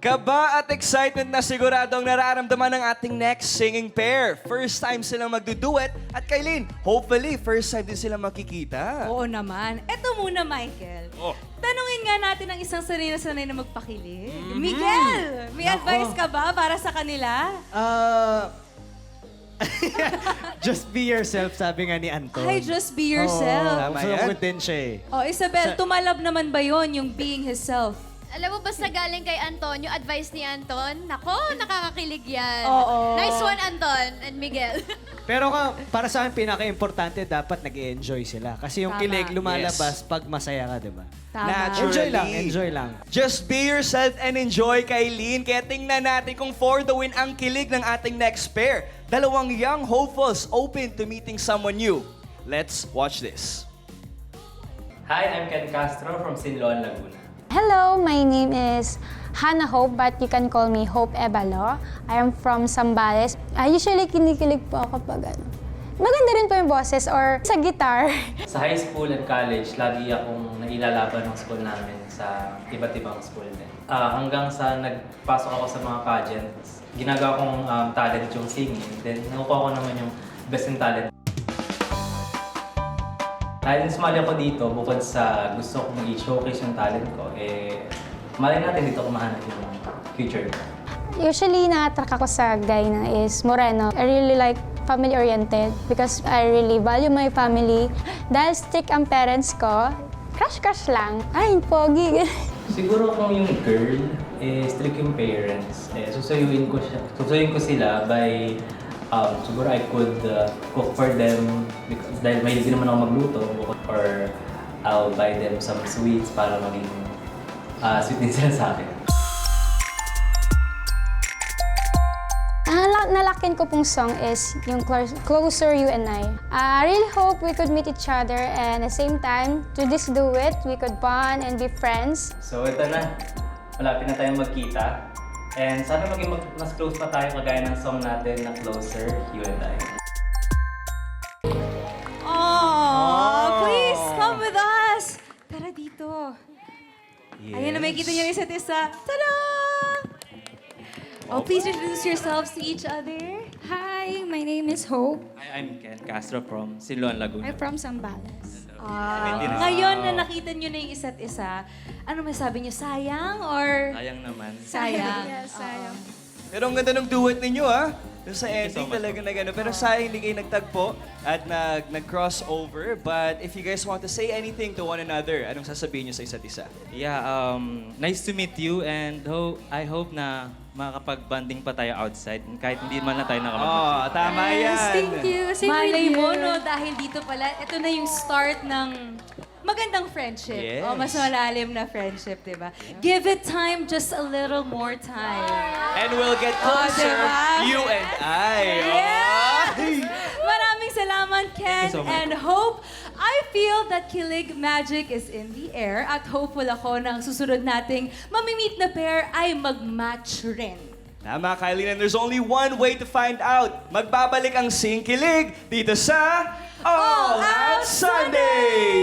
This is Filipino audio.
Kaba at excitement na siguradong nararamdaman ng ating next singing pair. First time silang magduduet. At Kailin, hopefully, first time din silang makikita. Oo naman. Eto muna, Michael. Oh. Tanungin nga natin ang isang sanay na magpakilig. Miguel, may advice ka ba para sa kanila? Just be yourself, sabi nga ni Anton. Ay, just be yourself. Tama So, yan. din siya eh. Oh, Isabel, tumalab naman ba yon yung being himself? Alam mo, basta galing kay Anton, yung advice ni Anton, nako, nakakakilig yan. Oo. Nice one, Anton and Miguel. Pero para sa akin, pinaka-importante, dapat nag-enjoy sila. Kasi yung Tama. kilig lumalabas pag masaya ka, di ba? Tama. Naturally. Enjoy lang. Just be yourself and enjoy, Kailin. Kaya tingnan natin kung for the win ang kilig ng ating next pair. Dalawang young hopefuls open to meeting someone new. Let's watch this. Hi, I'm Ken Castro from Sinloan, Laguna. Hello, my name is Hannah Hope, but you can call me Hope Ebalo. I am from Zambales. Usually, kinikilig po ako pag ano. Maganda rin po yung boses or sa guitar. Sa high school and college, lagi akong nailalaban ng school namin sa iba't ibang school din. Hanggang sa nagpasok ako sa mga pageants, ginagawa kong talent yung singing. Then, nakukuha ko naman yung best in talent. Dahil sumali ako dito, bukod sa gusto kong i-showcase yung talent ko, malay natin dito kung mahanap yung future ko. Usually, na-attract ako sa guy na is Moreno. I really like family-oriented because I really value my family. Dahil strict ang parents ko, crush-crush lang. Ay, pogi. Siguro kung yung girl, strict yung parents, susuyuin ko sila by siguro I could cook for them because dahil may hindi naman ako magluto, or I'll buy them some sweets para maging sweet din sila sa akin. Ang nalakin ko pong song is yung Closer You and I. I really hope we could meet each other and at the same time, through this duet, we could bond and be friends. So ito na, malapit na tayong magkita. And sana maging mas close pa tayo kagaya ng song natin na Closer, You and I. Oh, please come with us. Tara dito. Ayan na, makikita niyo yung isa't isa. Tada! Oh, please introduce yourselves to each other. Hi, my name is Hope. Hi, I'm Ken Castro from Sinloan, Laguna. I'm from Zambales. Ngayon na nakita niyo na yung isa't isa, ano masabi niyo? Sayang or Sayang naman. sayang? Yes, sayang. Pero ang ganda ng duet ninyo, ha? Yung sa you ending so much. talaga na gano'n. Pero sayang hindi kayo nagtagpo at nag-crossover. But if you guys want to say anything to one another, anong sasabihin nyo sa isa't isa? Yeah, nice to meet you and I hope na makakapag-banding pa tayo outside kahit hindi man na tayo nakamag-meet. Oh, tama yan. Thank you. Same Malay with you. mo, no, dahil dito pala, ito na yung start ng magandang friendship. Yes. O, mas malalim na friendship, di ba? Give it time, just a little more time. And we'll get closer, diba? you and I. Yes! Ay! Maraming salamat, Ken Thank you so much. and Hope. I feel that Kilig Magic is in the air at hopeful ako na ang susunod nating mamimit na pair ay mag-match rin. Tama, Kylie, and there's only one way to find out. Magbabalik ang Singkilig dito sa All Out Sundays!